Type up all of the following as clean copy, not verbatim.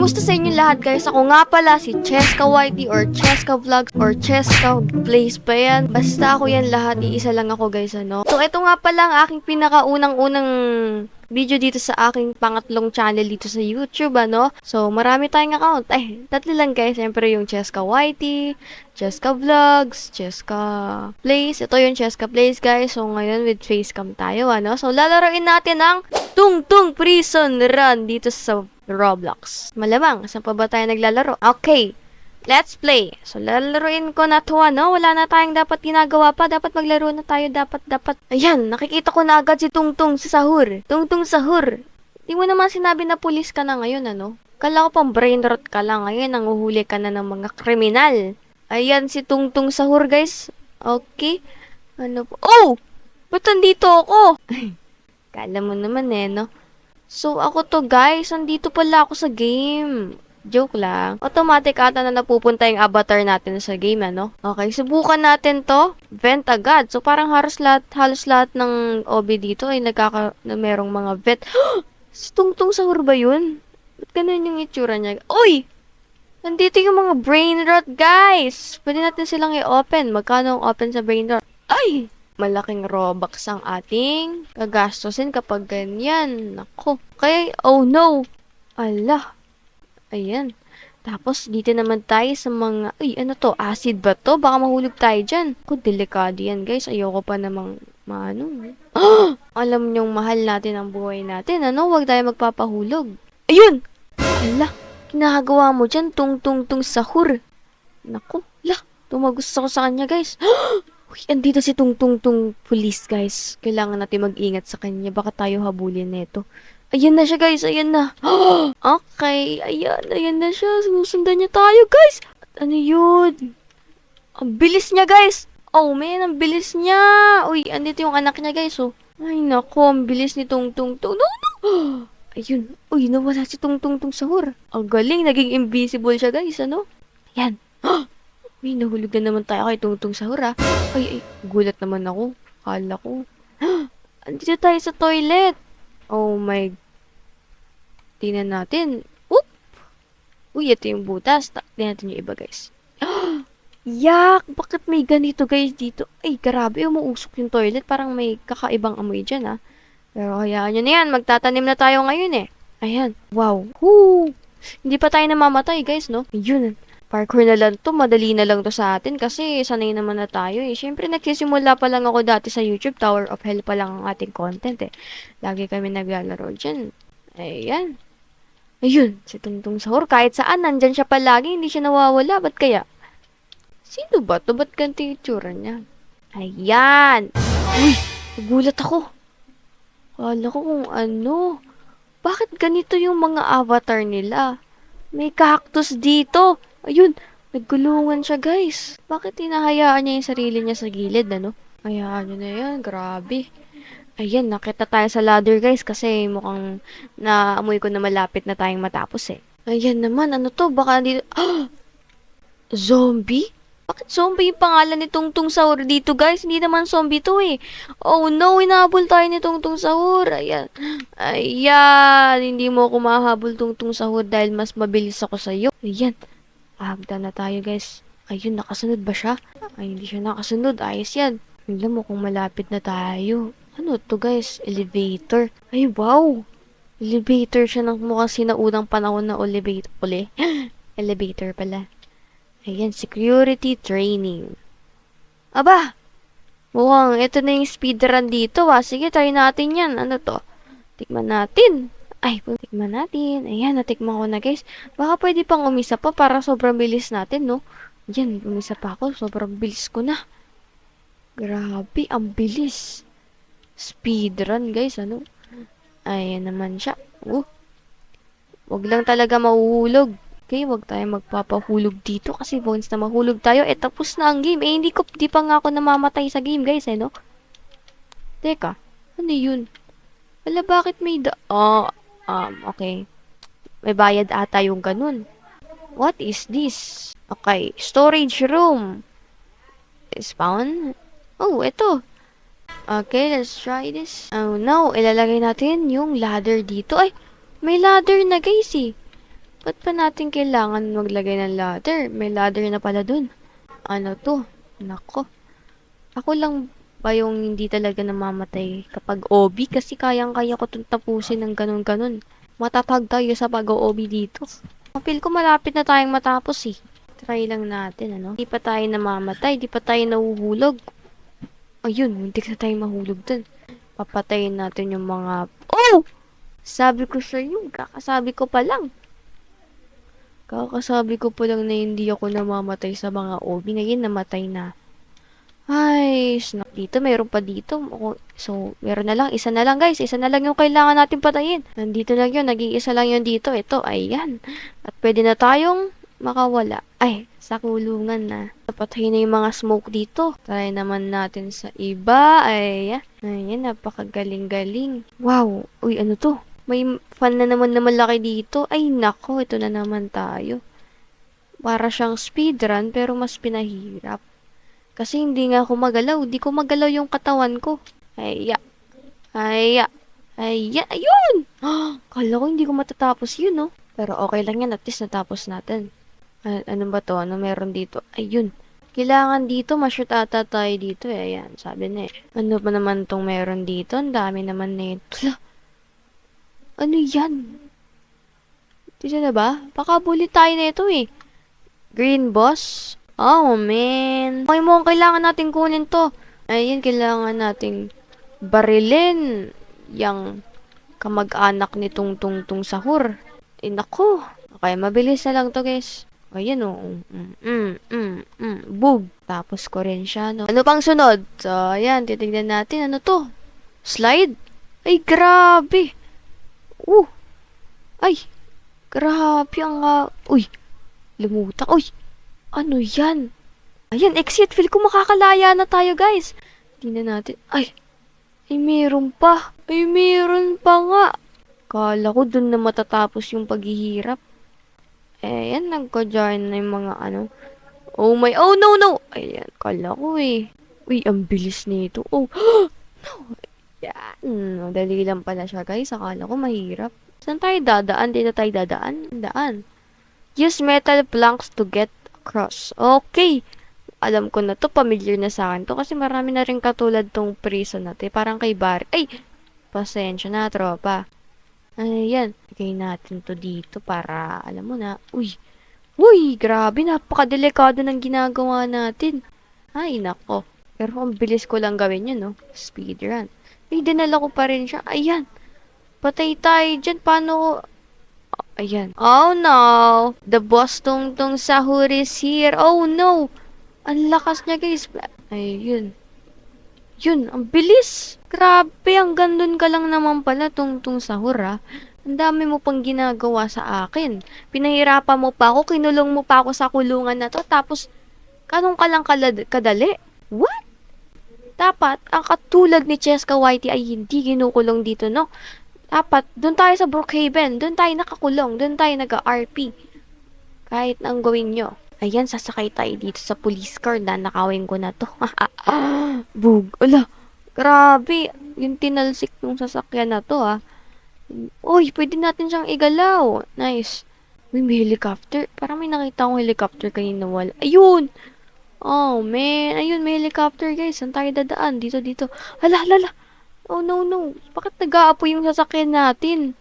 Kamusta sa inyo lahat guys? Ako nga pala si Cheska Whitey or Cheska Vlogs or Cheska Plays pa yan. Basta ako yan lahat, iisa lang ako guys ano. So ito nga pala ang aking pinakaunang-unang video dito sa aking pangatlong channel dito sa YouTube ano. So marami tayong account. Tatlo lang guys. Siyempre yung Cheska Whitey, Cheska Vlogs, Cheska Plays. Ito yung Cheska Plays guys. So ngayon with facecam tayo ano. So lalaroin natin ang Tung Tung Prison Run dito sa Roblox. Malamang, saan pa ba tayo naglalaro? Okay, let's play. So, lalaroin ko na to, ano? Wala na tayong dapat ginagawa pa. Dapat maglaro na tayo. Dapat. Ayan, nakikita ko na agad si Tungtung sa sahur. Tungtung sahur. Di mo naman sinabi na pulis ka na ngayon, ano? Kala ko pang brain rot ka lang. Ngayon, nanguhuli ka na ng mga kriminal. Ayan, si Tungtung sahur, guys. Okay. Ano po? Oh! Ba't nandito ako? Kala mo naman no? So, ako to guys, nandito pala ako sa game. Joke lang. Automatic ata na napupunta yung avatar natin sa game, ano? Okay, subukan natin to. Vent agad. So, parang halos lahat ng OB dito ay merong mga vent. Si Tungtung sahur ba yun? Ba't ganun yung itsura niya? Uy! Nandito yung mga brain rot, guys! Pwede natin silang i-open. Magkano ang open sa brain rot? Ay! Malaking Robux ang ating gagastusin kapag ganyan. Nako. Okay, oh no. Ala. Ayan. Tapos, dito naman tayo sa mga, uy, ano to? Acid ba to? Baka mahulog tayo dyan. Ako, delikado yan, guys. Ayoko pa namang, alam nyong mahal natin ang buhay natin. Ano? Huwag tayo magpapahulog. Ayun! Ala. Kinagawa mo dyan, tung sahur. Nako. La. Tumagos ako sa kanya, guys. Uy, andito si Tungtung police, guys. Kailangan natin mag-ingat sa kanya. Baka tayo habulin nito. Ayan na siya, guys. Ayan na. Okay. Ayan na siya. Susundan niya tayo, guys. Ano yun? Ang bilis niya, guys. Oh, man. Ang bilis niya. Uy, andito yung anak niya, guys. Oh. Ay, nako. Ang bilis ni Tungtung. No. Ayun. Uy, nawala si Tungtung sahur. Ang galing. Naging invisible siya, guys. Ano? Yan. Uy, nahulog na naman tayo kay Tungtung sahur, ah. Ay, gulat naman ako. Kala ko. Andito tayo sa toilet. Oh my. Tingnan natin. Oop! Uy, ito yung butas. Tingnan natin yung iba, guys. Yak! Bakit may ganito, guys, dito? Ay, grabe. Umuusok yung toilet. Parang may kakaibang amoy dyan, ah. Pero hayaan nyo na yan. Magtatanim na tayo ngayon, eh. Ayan. Wow. Woo! Hindi pa tayo namamatay, guys, no? Yun. Parkour na lang to, madali na lang to sa atin kasi sanay naman na tayo eh. Siyempre nagsisimula pa lang ako dati sa YouTube, Tower of Hell pa lang ang ating content eh. Lagi kami naglalaro dyan. Ayan. Ayun, si Tungtung sahur kahit saan, nandyan siya palagi, hindi siya nawawala. Ba't kaya? Sino ba to? Ba't ganito yung itsura niya? Ayan. Uy, nagulat ako. Kala ko kung ano. Bakit ganito yung mga avatar nila? May cactus dito. Ayun, nagkulungan siya, guys. Bakit hinahayaan niya yung sarili niya sa gilid, ano? Hayaan niyo na yan, grabe. Ayan, nakita tayo sa ladder, guys, kasi mukhang naamoy ko na malapit na tayong matapos, eh. Ayan naman, ano to? Baka dito... Zombie? Bakit zombie yung pangalan ni Tungtung Sahur dito, guys? Hindi naman zombie to, eh. Oh, no, inahabol tayo ni Tungtung Sahur. Ayan. Ayan, hindi mo ako mahabol Tungtung Sahur dahil mas mabilis ako sa'yo. Ayan. Hagdan na tayo, guys. Ayun, nakasunod ba siya? Ay, hindi siya nakasunod. Ayos yan. Alam mo kung malapit na tayo. Ano to, guys? Elevator. Ay, wow! Elevator siya ng mukhang sinaunang panahon na elevator. Elevator pala. Ayan, security training. Aba! Mukhang ito na yung speedrun dito, ah. Sige, try natin yan. Ano to? Tikman natin. Ay, tikman natin. Ayan, natikman ko na, guys. Baka pwede pang umisa pa para sobrang bilis natin, no? Yan, umisa pa ako. Sobrang bilis ko na. Grabe, ang bilis. Speedrun, guys, ano? Ayan naman siya. Wag lang talaga mahuhulog. Okay, wag tayo magpapahulog dito kasi once na mahulog tayo, tapos na ang game. Hindi pa nga ako namamatay sa game, guys, no? Teka, ano yun? Wala, bakit may okay. May bayad ata yung ganun. What is this? Okay, storage room. Spawn? Oh, ito. Okay, let's try this. Oh no, ilalagay natin yung ladder dito. Ay, may ladder na, guys, eh. Ba't pa natin kailangan maglagay ng ladder? May ladder na pala dun. Ano to? Nako. Ako lang ba yung hindi talaga namamatay kapag OB? Kasi kayang-kaya ko itong tapusin ng ganun-ganun. Matatag tayo sa pag-OB dito. Feel ko malapit na tayong matapos eh. Try lang natin, ano? Di pa tayo namamatay, di pa tayo nahuhulog. Ayun, hindi na tayo mahulog dun. Papatayin natin yung mga... Oh! Sabi ko sa iyo, kakasabi ko pa lang. Kakasabi ko pa lang na hindi ako namamatay sa mga OB. Ngayon, namatay na. Ay, dito, mayroon pa dito. So, meron na lang. Isa na lang, guys. Isa na lang yung kailangan natin patayin. Nandito lang yun. Nag-iisa lang yun dito. Ito, ayan. At pwede na tayong makawala. Ay, sa kulungan na. Napatay na yung mga smoke dito. Try naman natin sa iba. Ayan. Ayan, napakagaling-galing. Wow. Uy, ano to? May fan na naman na malaki dito. Ay, nako. Ito na naman tayo. Para siyang speedrun, pero mas pinahirap. Kasi hindi nga ako magalaw. Di ko magalaw yung katawan ko. Aya. Aya. Aya. Ayun! Kala ko hindi ko matatapos yun, no? Pero okay lang yan. At least natapos natin. Ano ba to? Ano meron dito? Ayun. Kailangan dito. Ma-shoot ata tayo dito eh. Ayan. Sabi na eh. Ano pa naman tong meron dito? Ang dami naman nito. Ano yan? Dito na ba? Pakabuli tayo na ito eh. Green boss? Oh, man. Okay mo, kailangan natin kunin to. Ayun, kailangan nating barilin yung kamag-anak ni Tung Tung Tung Sahur. Eh, naku. Okay, mabilis na lang to, guys. Ayan, oh. Boom. Tapos ko rin siya, no? Ano pang sunod? So, ayan, titignan natin. Ano to? Slide? Ay, grabe. Ay, grabe ang... uy, lumutak. Uy, ano yan? Ayan, exit. Feel ko makakalaya na tayo, guys. Hindi na natin... Ay, meron pa. Ay, meron pa nga. Kala ko dun na matatapos yung paghihirap. Ayan, nagka-join na yung mga ano. Oh my... Oh, no, no! Ayan, kala ko eh. Uy, ang bilis nito. Oh, no! Yan. Dali lang pala siya, guys. Akala ko mahirap. Saan tayo dadaan? Dito tayo dadaan? Daan. Use metal planks to get across. Okay. Alam ko na to. Familiar na sa akin to. Kasi marami na rin katulad tong prison natin. Parang kay Barry. Ay! Pasensya na, tropa. Ayan. Lagay natin to dito para, alam mo na. Uy! Uy! Grabe. Napakadelikado ng ginagawa natin. Ay, nako. Pero ang bilis ko lang gawin yun, no? Speedrun. Ay, dinala ko pa rin siya. Ayan. Patay tayo dyan. Paano ko... Ayan. Oh, no. The boss Tung Tung Sahur is here. Oh, no. Ang lakas niya, guys. Ayun. Yun. Ang bilis. Grabe. Ang gandun ka lang naman pala, Tung Tung Sahur, ah. Ang dami mo pang ginagawa sa akin. Pinahirapan mo pa ako. Kinulong mo pa ako sa kulungan na to. Tapos, kanong ka lang kadali? What? Dapat, ang katulad ni Cheska Whitey ay hindi ginukulong dito, no? Dapat, doon tayo sa Brookhaven. Doon tayo nakakulong. Doon tayo nag-RP. Kahit ang gawin nyo. Ayan, sasakay tayo dito sa police car. Nakawin ko na to. Bug. Ala, grabe. Yung tinalsik ng sasakyan na to, ah. Uy, pwede natin siyang igalaw. Nice. Uy, may helicopter. Parang may nakita akong helicopter kanina wala. Ayun! Oh, man. Ayun, may helicopter, guys. Saan tayo dadaan? Dito, dito. Hala, hala. Oh, no, no. Bakit nag-aapoy yung sasakyan natin?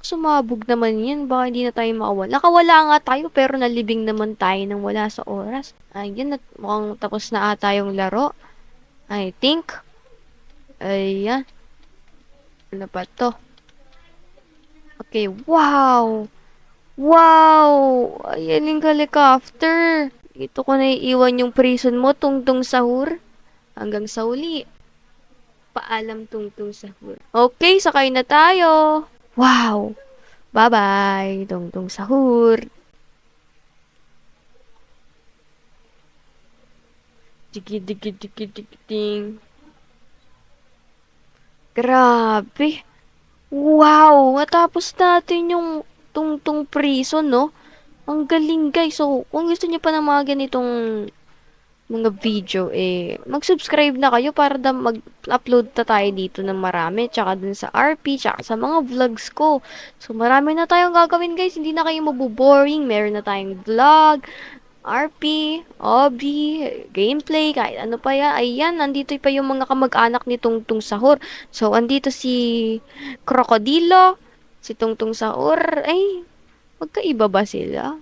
Sumabog naman yan. Baka hindi na tayo makawala. Nakawala nga tayo, pero nalibing naman tayo nang wala sa oras. Ayan, mukhang tapos na ata yung laro. I think. Ayan. Ano pa to? Okay, wow! Wow! Ayan yung helicopter. Ito ko na iiwan yung prison mo, Tung Tung Sahur. Hanggang sa uli. Paalam, Tung Tung Sahur. Okay, sakay na tayo. Wow! Bye-bye, Tung Tung Sahur. Digi, digi, digi, digi, ding. Grabe. Wow! Matapos natin yung Tung Tung prison, no? Ang galing, guys. So, kung gusto niyo pa ng mga ganitong mga video, mag-subscribe na kayo para mag-upload na tayo dito ng marami, tsaka dun sa RP, tsaka sa mga vlogs ko. So, marami na tayong gagawin guys, hindi na kayo maboboring, meron na tayong vlog, RP, hobby, gameplay, kahit ano pa yan. Ayan, nandito pa yung mga kamag-anak ni Tungtung Sahur. So, andito si Krokodilo, si Tungtung Sahur. Ay, magkaiba ba sila?